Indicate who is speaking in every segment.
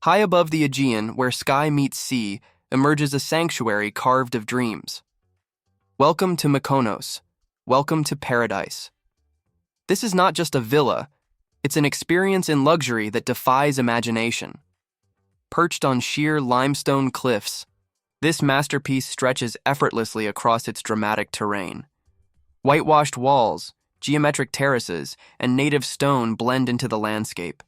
Speaker 1: High above the Aegean, where sky meets sea, emerges a sanctuary carved of dreams. Welcome to Mykonos. Welcome to paradise. This is not just a villa, it's an experience in luxury that defies imagination. Perched on sheer limestone cliffs, this masterpiece stretches effortlessly across its dramatic terrain. Whitewashed walls, geometric terraces, and native stone blend into the landscape.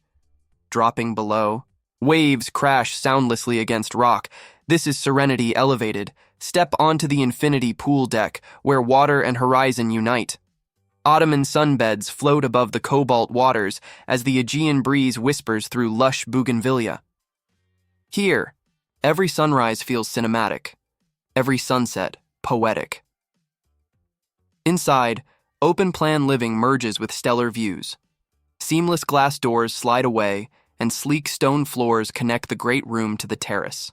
Speaker 1: Dropping below, waves crash soundlessly against rock. This is serenity elevated. Step onto the infinity pool deck, where water and horizon unite. Ottoman sunbeds float above the cobalt waters as the Aegean breeze whispers through lush bougainvillea. Here, every sunrise feels cinematic, every sunset poetic. Inside, open-plan living merges with stellar views. Seamless glass doors slide away, and sleek stone floors connect the great room to the terrace.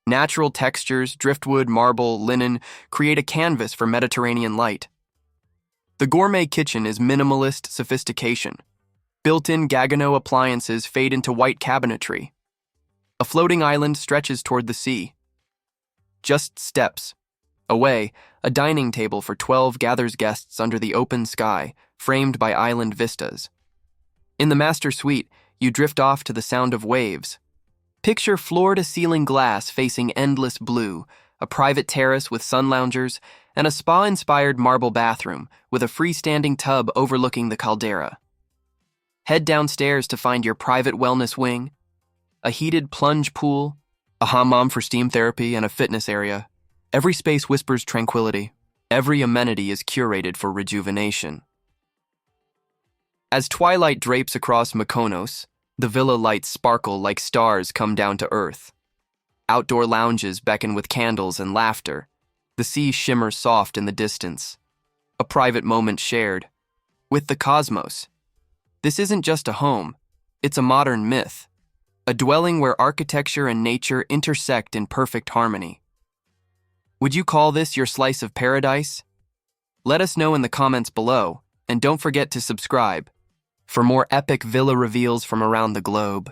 Speaker 1: Natural textures, driftwood, marble, linen, create a canvas for Mediterranean light. The gourmet kitchen is minimalist sophistication. Built-in Gaggenau appliances fade into white cabinetry. A floating island stretches toward the sea. Just steps away, a dining table for 12 gathers guests under the open sky, framed by island vistas. In the master suite, you drift off to the sound of waves. Picture floor-to-ceiling glass facing endless blue, a private terrace with sun loungers, and a spa-inspired marble bathroom with a freestanding tub overlooking the caldera. Head downstairs to find your private wellness wing, a heated plunge pool, a hammam for steam therapy, and a fitness area. Every space whispers tranquility. Every amenity is curated for rejuvenation. As twilight drapes across Mykonos, the villa lights sparkle like stars come down to earth. Outdoor lounges beckon with candles and laughter. The sea shimmers soft in the distance. A private moment shared with the cosmos. This isn't just a home, it's a modern myth. A dwelling where architecture and nature intersect in perfect harmony. Would you call this your slice of paradise? Let us know in the comments below, and don't forget to subscribe for more epic villa reveals from around the globe.